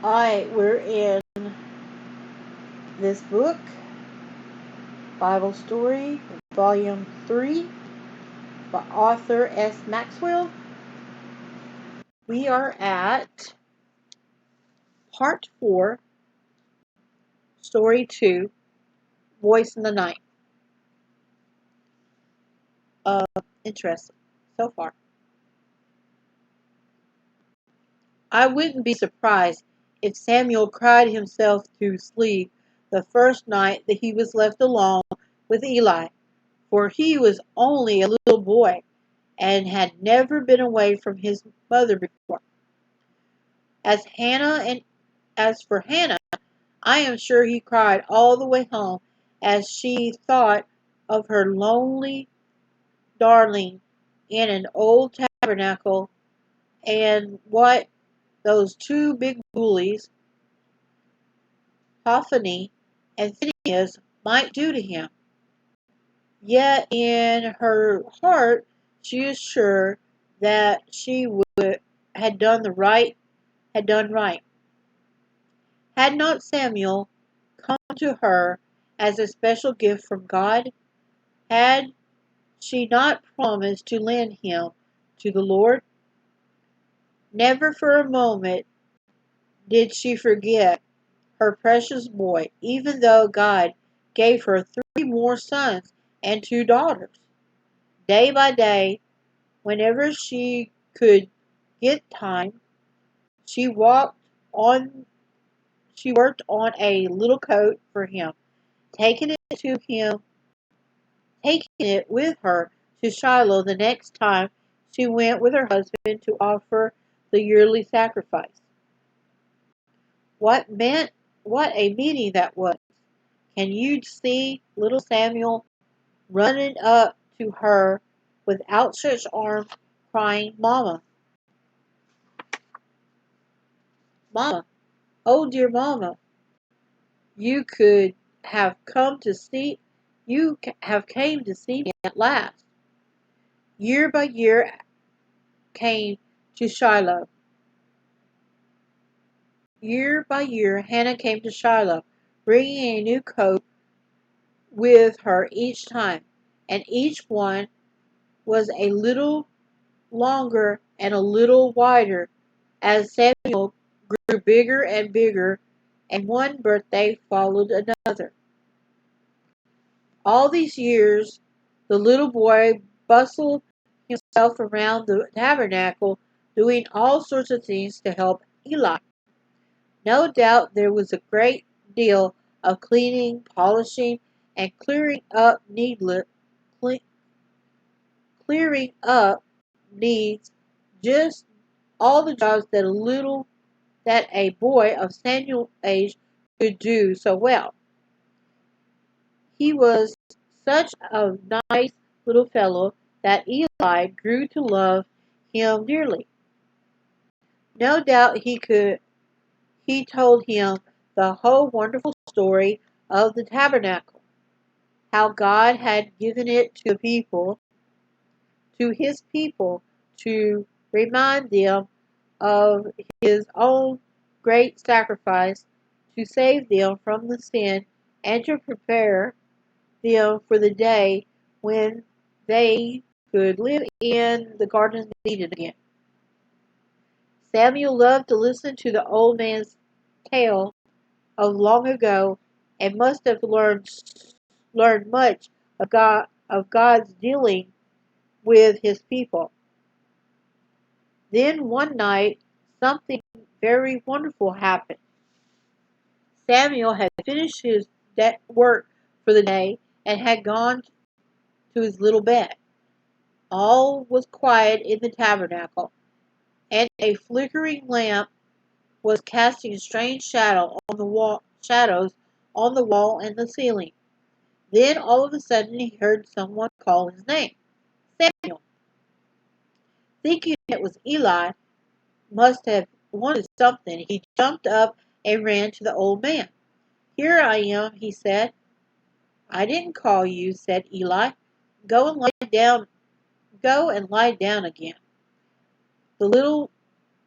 Alright, we're in this book, Bible Story, Volume 3, by Arthur S Maxwell. We are at Part 4, Story 2, Voice in the Night. Interesting so far. I wouldn't be surprised if Samuel cried himself to sleep the first night that he was left alone with Eli, for he was only a little boy and had never been away from his mother before. As for Hannah, I am sure he cried all the way home as she thought of her lonely darling in an old tabernacle and what those two big bullies, Hophni and Phinehas, might do to him. Yet in her heart she is sure that she had done right. Had not Samuel come to her as a special gift from God? Had she not promised to lend him to the Lord? Never for a moment did she forget her precious boy, even though God gave her 3 more sons and 2 daughters. Day by day, whenever she could get time, she worked on a little coat for him, taking it with her to Shiloh the next time she went with her husband to offer the yearly sacrifice. What a meeting that was! Can you see little Samuel running up to her with outstretched arms, crying, "Mama, Mama, oh dear Mama, you could have come to see, you have came to see me at last." Year by year came to Shiloh. Year by year, Hannah came to Shiloh, bringing a new coat with her each time, and each one was a little longer and a little wider as Samuel grew bigger and bigger, and one birthday followed another. All these years, the little boy bustled himself around the tabernacle, doing all sorts of things to help Eli. No doubt there was a great deal of cleaning, polishing, and clearing up needs, just all the jobs that a boy of Samuel's age could do so well. He was such a nice little fellow that Eli grew to love him dearly. No doubt he told him the whole wonderful story of the tabernacle, how God had given it to his people, to remind them of his own great sacrifice to save them from the sin and to prepare them for the day when they could live in the Garden of Eden again. Samuel loved to listen to the old man's tale of long ago and must have learned much of God's dealing with his people. Then one night something very wonderful happened. Samuel had finished his work for the day and had gone to his little bed. All was quiet in the tabernacle, and a flickering lamp was casting strange shadows on the wall and the ceiling. Then all of a sudden he heard someone call his name, Samuel. Thinking it was Eli must have wanted something, he jumped up and ran to the old man. "Here I am," he said. "I didn't call you," said Eli. "Go and lie down. Go and lie down again." A little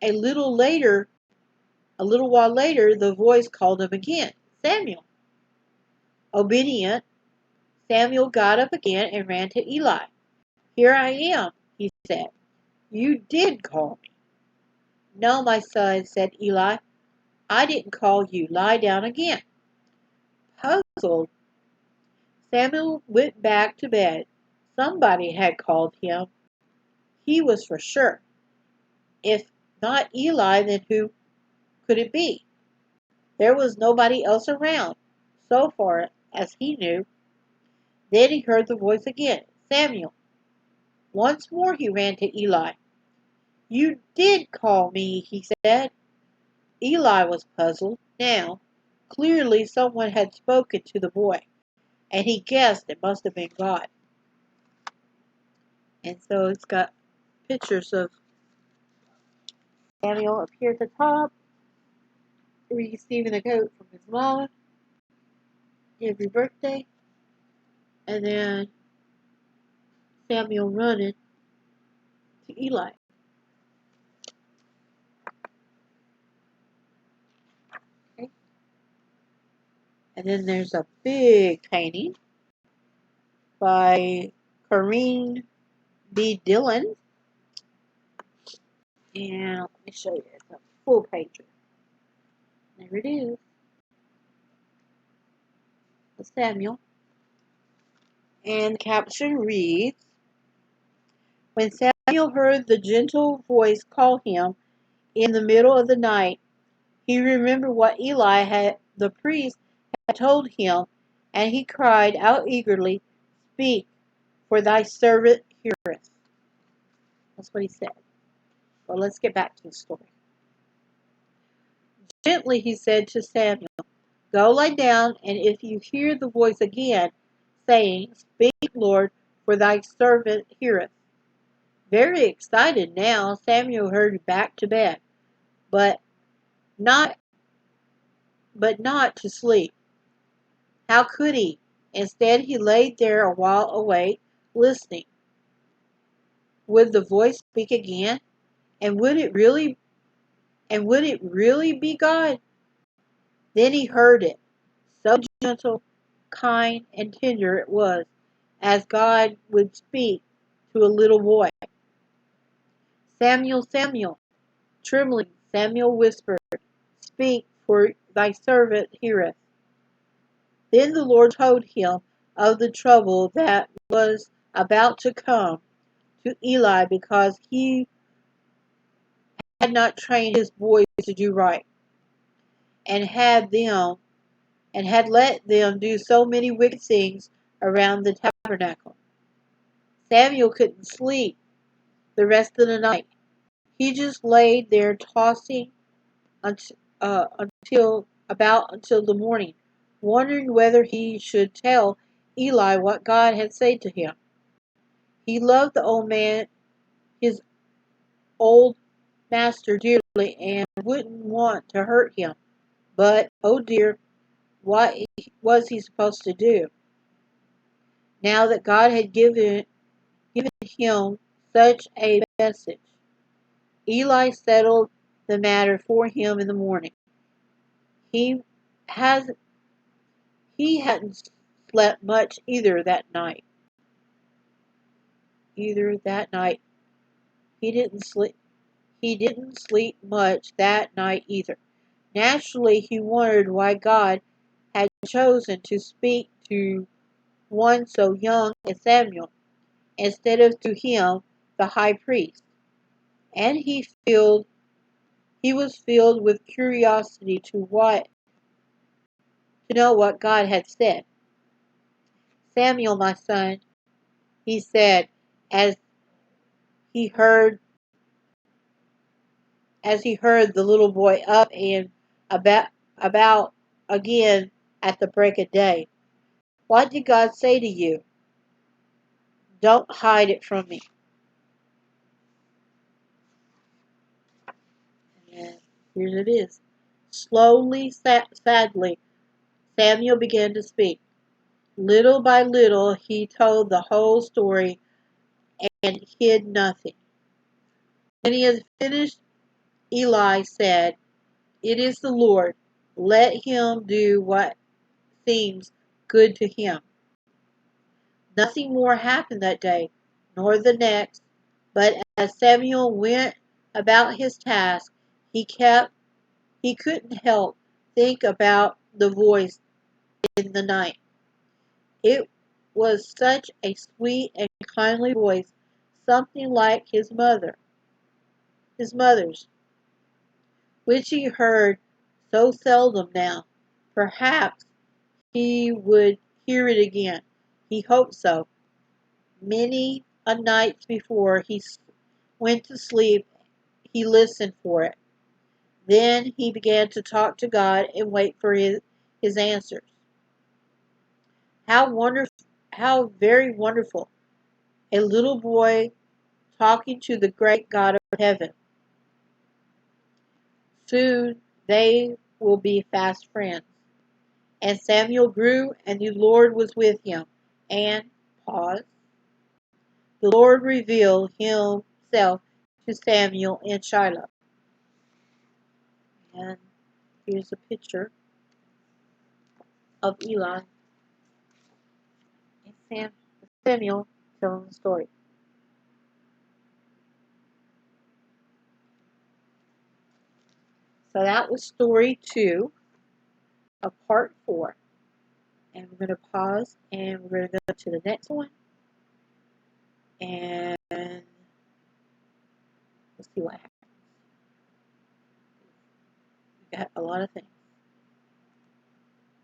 later, A little while later, the voice called him again, Samuel. Obedient, Samuel got up again and ran to Eli. Here I am, he said. You did call me. No, my son, said Eli. I didn't call you. Lie down again. Puzzled, Samuel went back to bed. Somebody had called him. He was for sure. If not Eli, then who could it be? There was nobody else around, so far as he knew. Then he heard the voice again. Samuel. Once more he ran to Eli. You did call me, he said. Eli was puzzled. Now, clearly someone had spoken to the boy, and he guessed it must have been God. And so it's got pictures of Samuel up here at the top, receiving a note from his mom every birthday, and then Samuel running to Eli. Okay. And then there's a big painting by Corinne B. Dillon. And let me show you, it's a full pager. There it is. Samuel. And the caption reads, When Samuel heard the gentle voice call him in the middle of the night, he remembered what the priest, had told him, and he cried out eagerly, Speak, for thy servant heareth. That's what he said. Well, let's get back to the story. Gently he said to Samuel, Go lie down, and if you hear the voice again, saying, Speak, Lord, for thy servant heareth. Very excited now, Samuel hurried back to bed, but not to sleep. How could he? Instead, he laid there a while awake, listening. Would the voice speak again? And would it really be God? Then he heard it. So gentle, kind, and tender it was, as God would speak to a little boy. Samuel, Samuel. Trembling, Samuel whispered, Speak, for thy servant heareth. Then the Lord told him of the trouble that was about to come to Eli because he had not trained his boys to do right, and had let them do so many wicked things around the tabernacle. Samuel couldn't sleep the rest of the night. He just laid there tossing until the morning, wondering whether he should tell Eli what God had said to him. He loved the old man, his old master, dearly, and wouldn't want to hurt him. But, oh dear, what was he supposed to do? Now that God had given him such a message, Eli settled the matter for him in the morning. He has He hadn't slept much either that night. He didn't sleep. He didn't sleep much that night either. Naturally, he wondered why God had chosen to speak to one so young as Samuel instead of to him, the high priest. And he was filled with curiosity to know what God had said. Samuel, my son, he said, as he heard the little boy up and about again at the break of day. What did God say to you? Don't hide it from me. And here it is. Slowly, sadly, Samuel began to speak. Little by little, he told the whole story and hid nothing. When he had finished, Eli said, it is the Lord. Let him do what seems good to him. Nothing more happened that day, nor the next, but as Samuel went about his task, he couldn't help think about the voice in the night. It was such a sweet and kindly voice, something like his mother's, which he heard so seldom now. Perhaps he would hear it again. He hoped so. Many a night before he went to sleep, he listened for it. Then he began to talk to God and wait for his answers. How wonderful, how very wonderful. A little boy talking to the great God of heaven. Soon they will be fast friends. And Samuel grew, and the Lord was with him. And, pause, the Lord revealed himself to Samuel in Shiloh. And here's a picture of Eli and Samuel telling the story. So that was story 2 of part 4. And we're going to pause and we're going to go to the next one. And we'll see what happens. We got a lot of things.